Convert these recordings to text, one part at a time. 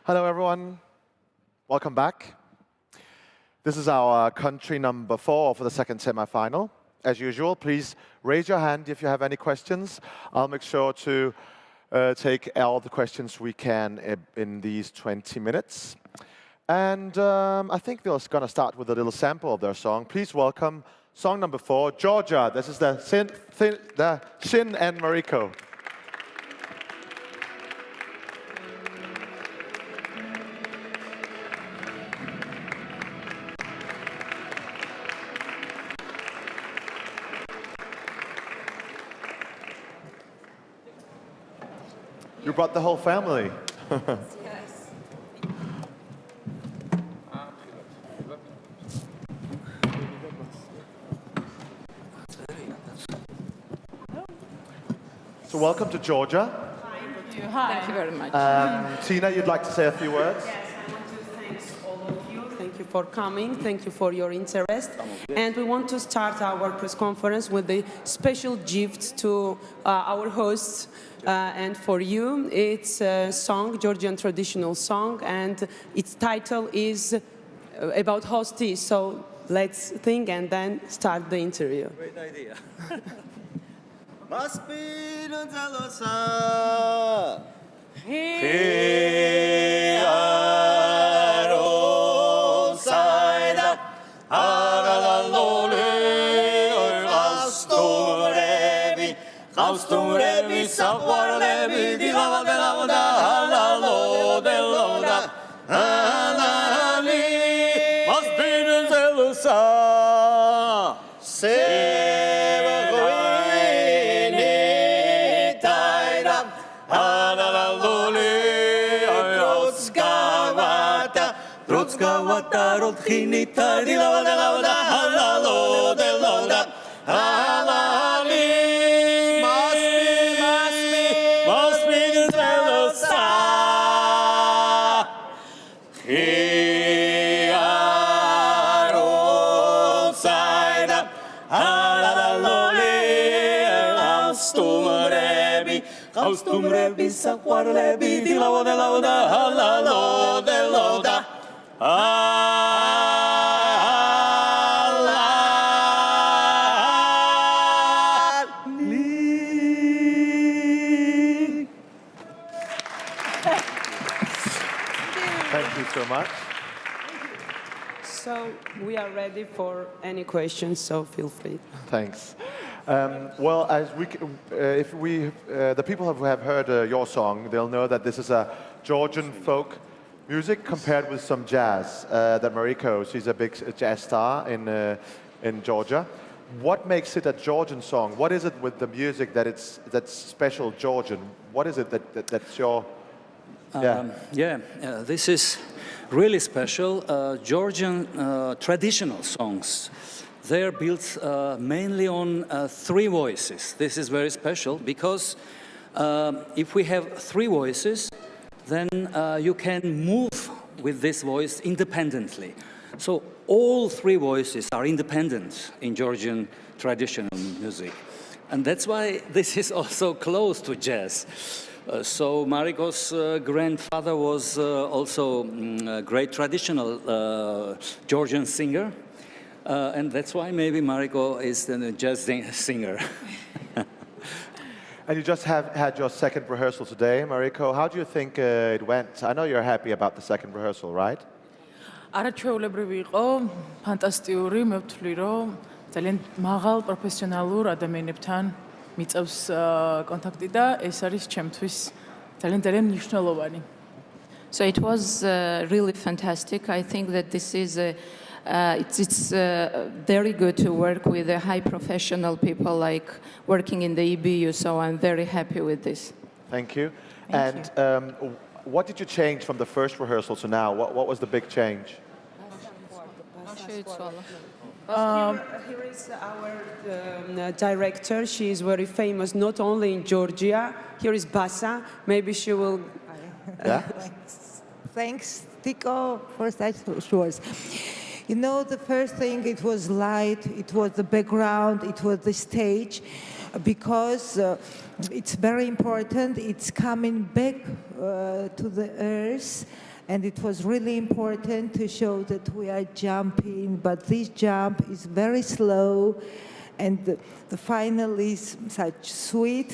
Hello, everyone. Welcome back. This is our country number 4 for the second semi-final. As usual, please raise your hand if you have any questions. I'll make sure to take all the questions we can in these 20 minutes. And I think we're going to start with a little sample of their song. Please welcome song number 4, Georgia. This is the Shin and Mariko. You brought the whole family. Yes. So welcome to Georgia. Thank you. Hi. Thank you very much. Tina, you'd like to say a few words? Yes, I want to thank all of you. Thank you for coming. Thank you for your interest. And we want to start our press conference with a special gift to our hosts and for you. It's a song, Georgian traditional song, and its title is about hosties. So let's think and then start the interview. Great idea. Must be the jealous. Thank you so much. So we are ready for any questions, so feel free. Thanks. Well, as the people who have heard your song, they'll know that this is a Georgian folk music compared with some jazz. That Mariko, she's a big jazz star in Georgia. What makes it a Georgian song? What is it with the music that's special Georgian? What is it that's your... This is really special. Georgian traditional songs, they're built mainly on 3 voices. This is very special because if we have 3 voices, then you can move with this voice independently. So all 3 voices are independent in Georgian traditional music. And that's why this is also close to jazz. So Mariko's grandfather was also a great traditional Georgian singer. And that's why maybe Mariko is a jazz singer. And you just had your second rehearsal today, Mariko. How do you think it went? I know you're happy about the second rehearsal, right? არაჩვეულებრივი იყო, ფანტასტიკური, მე ვთვლი, რომ ძალიან მაღალ პროფესიონალურ ადამიანებთან მიწევს კონტაქტი და ეს არის ჩემთვის ძალიან მნიშვნელოვანი. So it was really fantastic. I think that this is it's very good to work with the high professional people like working in the EBU, so I'm very happy with this. Thank you. What did you change from the first rehearsal to now? What was the big change? Here is our director. She is very famous, not only in Georgia. Here is Basa. Maybe she will... Yeah? Thanks, Tico, for such words. You know, the first thing, it was light, it was the background, it was the stage, because it's very important, it's coming back to the earth, And it was really important to show that we are jumping, but this jump is very slow, and the final is such sweet,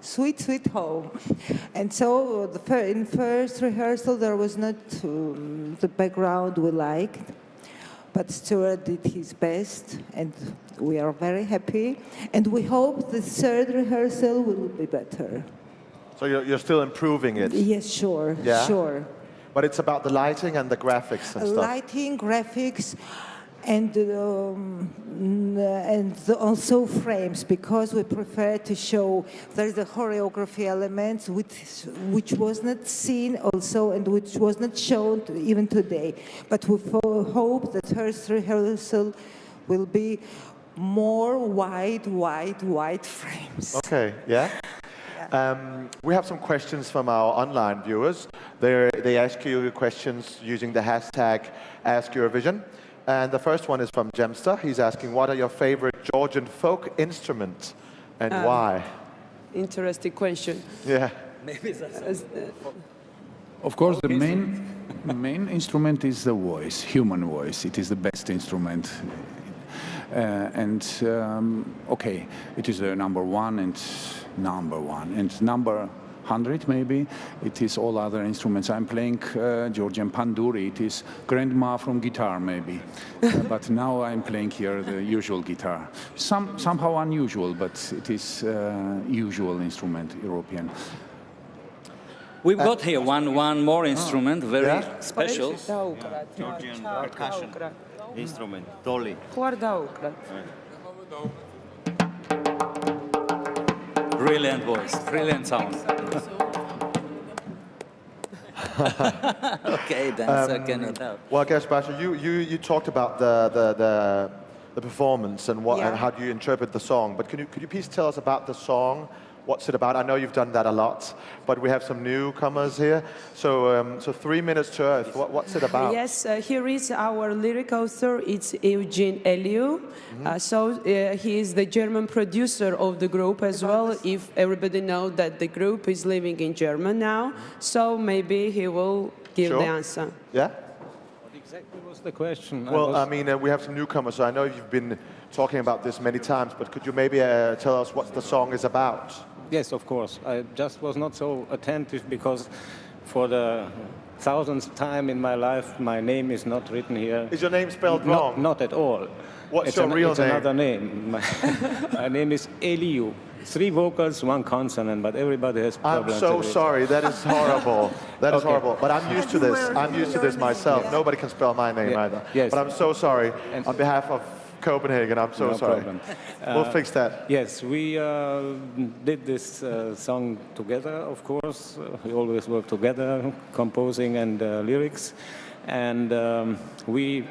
sweet, sweet home. And so in first rehearsal there was not the background we liked, but Stuart did his best, and we are very happy. And we hope the third rehearsal will be better. So you're still improving it? Yes, sure, Yeah? sure. But it's about the lighting and the graphics and stuff. Lighting, graphics, and also frames, because we prefer to show there's a choreography element which was not seen also and which was not shown even today. But we hope that first rehearsal will be more wide frames. Okay, yeah? We have some questions from our online viewers. They ask you questions using the hashtag #AskEurovision. And the first one is from Jemster. He's asking, what are your favorite Georgian folk instruments and why? Interesting question. Yeah. Of course, the main instrument is the voice, human voice. It is the best instrument. Okay, it is number one. And number 100 maybe, it is all other instruments. I'm playing Georgian panduri. It is grandma from guitar maybe. But now I'm playing here the usual guitar. Somehow unusual, but it is usual instrument, European. We've got here one more instrument, very special. Georgian percussion instrument, doli. Brilliant voice, brilliant sound. Okay, dancer cannot help. Well, I guess, Basha, you talked about the performance and Yeah. and how do you interpret the song. But could you please tell us about the song? What's it about? I know you've done that a lot, but we have some newcomers here. So 3 minutes to Earth. What's it about? Yes, here is our lyric author. It's Eugene Eliu. He is the German producer of the group as well. If everybody knows that the group is living in Germany now, so maybe he will give the answer. Yeah? What exactly was the question? Well, I mean, we have some newcomers, so I know you've been talking about this many times, but could you maybe tell us what the song is about? Yes, of course. I just was not so attentive because for the thousandth time in my life, my name is not written here. Is your name spelled wrong? Not at all. What's your real it's name? Another name. My name is Eliu. 3 vocals, 1 consonant, but everybody has I'm problems. so with it. sorry. That is horrible. That is Okay. horrible. But I'm used to this. I'm used to this myself. Nobody can spell my name either. Yes. But I'm so sorry. On behalf of Copenhagen, I'm so No sorry. problem. We'll fix that. Yes, we did this song together, of course. We always work together, composing and lyrics. And we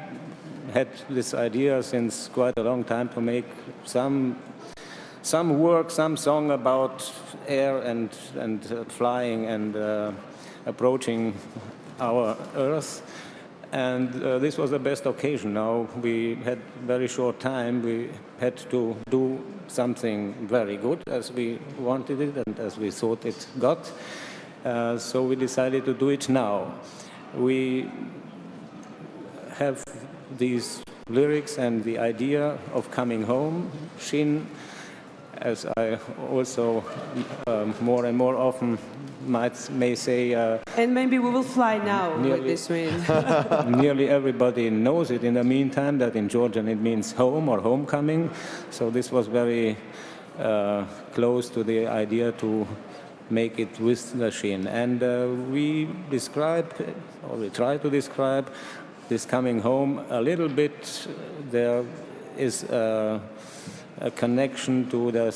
had this idea since quite a long time to make some song about air and flying and approaching our Earth. And this was the best occasion. Now we had very short time. We had to do something very good as we wanted it and as we thought it got. So we decided to do it now. We have these lyrics and the idea of coming home. Shin, as I also more and more often may say. And maybe we will fly now with Nearly. this wind. Nearly everybody knows it in the meantime, that in Georgian it means home or homecoming. So this was very close to the idea to make it with the Shin. And we try to describe this coming home a little bit. There is a connection to the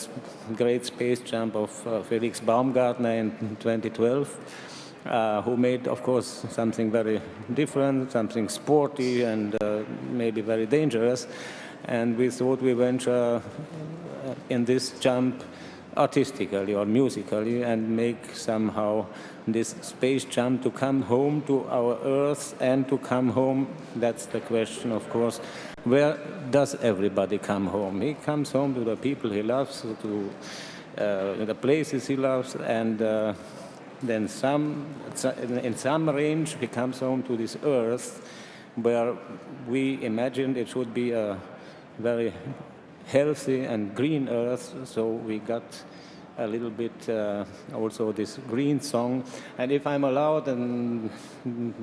great space jump of Felix Baumgartner in 2012, who made, of course, something very different, something sporty and maybe very dangerous. And we thought we venture in this jump artistically or musically and make somehow this space jump to come home to our Earth and to come home. That's the question, of course. Where does everybody come home? He comes home to the people he loves, to the places he loves, and then in some range he comes home to this earth where we imagined it should be a very healthy and green earth, so we got a little bit also this green song. And if I'm allowed, and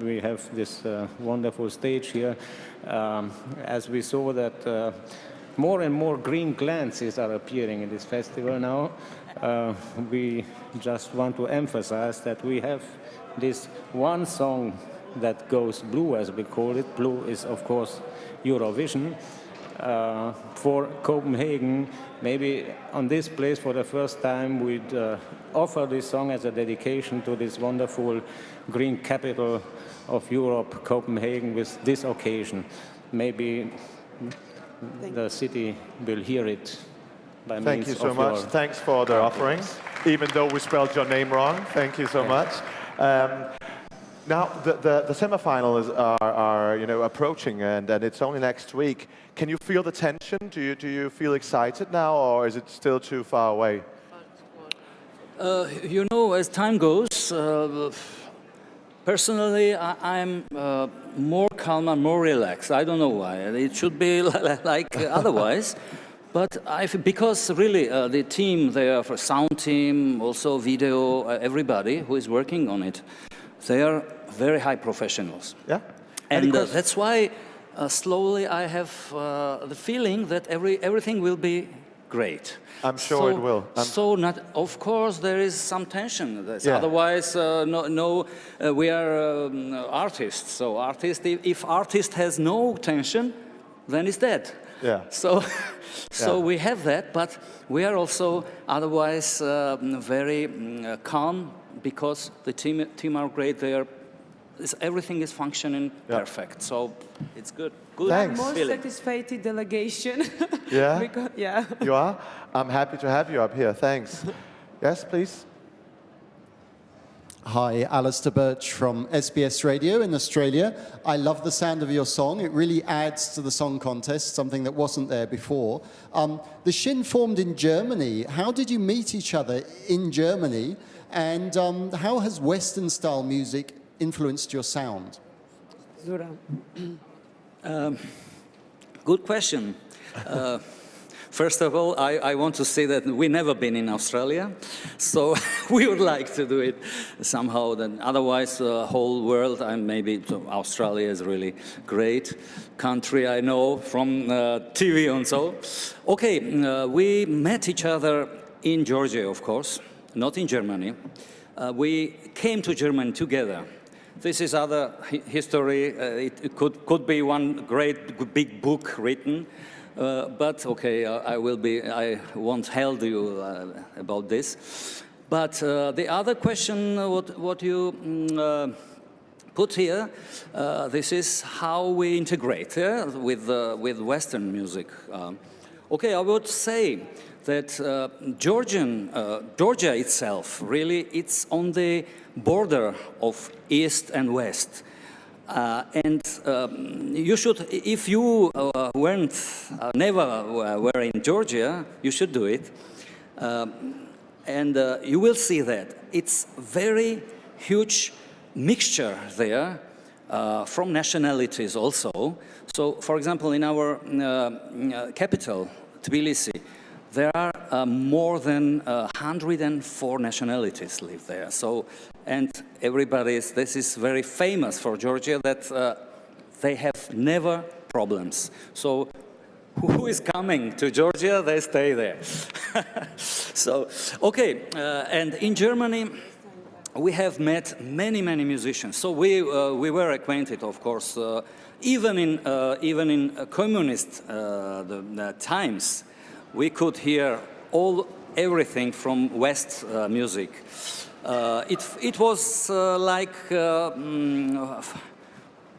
we have this wonderful stage here, as we saw that more and more green glances are appearing in this festival now, we just want to emphasize that we have this one song that goes blue, as we call it. Blue is, of course, Eurovision. For Copenhagen, maybe on this place for the first time we'd offer this song as a dedication to this wonderful green capital of Europe, Copenhagen, with this occasion. Maybe the city will hear it by means of Thank you so much. Thanks for the offering, even though we spelled your name wrong. Thank you so much. Now, the semifinals are approaching, and it's only next week. Can you feel the tension? Do you feel excited now, or is it still too far away? As time goes, personally, I'm more calm and more relaxed. I don't know why. It should be like otherwise. But because really the team there, for sound team, also video, everybody who is working on it, they are very high professionals. Yeah. And that's why slowly I have the feeling that everything will be great. I'm sure it will. Of course, there is some tension. Yeah. Otherwise, we are artists. So if artist has no tension, then it's dead. Yeah. So we have that, but we are also otherwise very calm, because the team are great. Everything is functioning perfect. So it's good. Good. Thanks. Most satisfied delegation. Yeah? Yeah. You are? I'm happy to have you up here. Thanks. Yes, please. Hi, Alistair Birch from SBS Radio in Australia. I love the sound of your song. It really adds to the song contest, something that wasn't there before. The Shin formed in Germany. How did you meet each other in Germany? And how has Western-style music influenced your sound? Zura. Good question. First of all, I want to say that we've never been in Australia, so we would like to do it somehow. Then otherwise, the whole world, and maybe Australia is really great country, I know, from TV and so. Okay, we met each other in Georgia, of course, not in Germany. We came to Germany together. This is other history. It could be one great big book written. But okay, I won't tell you about this. But the other question, what you put here, this is how we integrate with Western music. Okay, I would say that Georgia itself, really, it's on the border of East and West. And you should, if you never were in Georgia, you should do it. And you will see that it's very huge mixture there from nationalities also. So, for example, in our capital, Tbilisi, there are more than 104 nationalities live there. So, and this is very famous for Georgia, that they have never problems. So who is coming to Georgia, they stay there. So, okay, and in Germany, we have met many musicians. So we were acquainted, of course, even in communist times, we could hear everything from West music. It was like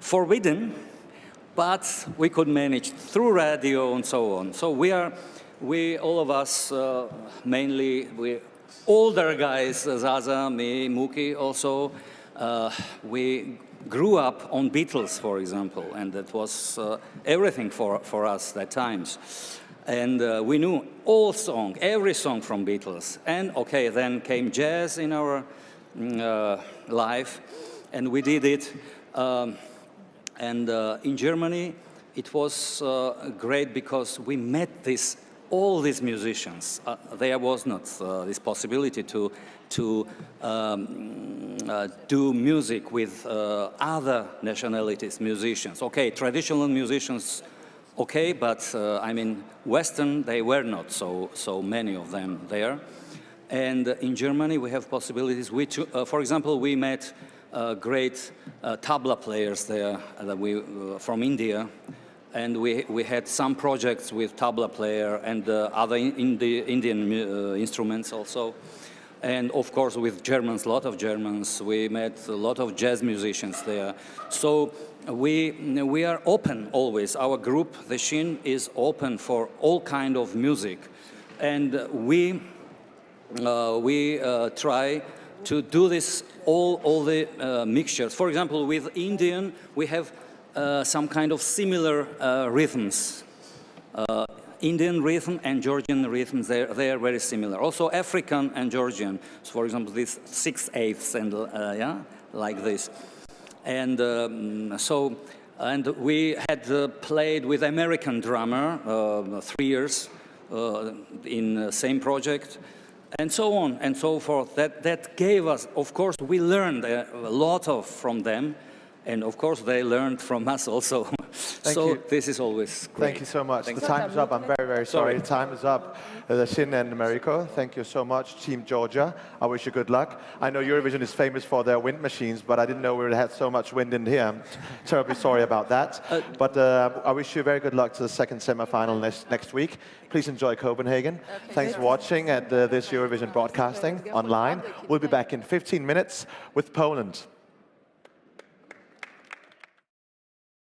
forbidden, but we could manage through radio and so on. So we all of us, mainly we older guys, Zaza, me, Muki also, we grew up on Beatles, for example, and that was everything for us at times. And we knew every song from Beatles. And okay, then came jazz in our live, and we did it. In Germany, it was great because we met all these musicians. There was not this possibility to do music with other nationalities, musicians. Okay, traditional musicians, okay, but I mean, Western, they were not so many of them there. And in Germany, we have possibilities. For example, we met great tabla players there from India. And we had some projects with tabla player and other Indian instruments also. And of course with Germans, a lot of Germans. We met a lot of jazz musicians there. So we are open always. Our group, the Shin, is open for all kind of music. And we try to do this, all the mixtures. For example, with Indian, we have some kind of similar rhythms. Indian rhythm and Georgian rhythms, they are very similar. Also African and Georgian. So for example, these 6/8 and like this. And we had played with American drummer 3 years in the same project. And so on and so forth. That gave us, of course, we learned a lot from them. And of course, they learned from us also. This is always great. Thank you so much. The time is up. I'm very, very sorry. The time is up. Shin and Mariko, thank you so much. Team Georgia, I wish you good luck. I know Eurovision is famous for their wind machines, but I didn't know we had so much wind in here. I'm terribly sorry about that. But I wish you very good luck to the second semi-final next week. Please enjoy Copenhagen. Thanks for watching at this Eurovision broadcasting online. We'll be back in 15 minutes with Poland.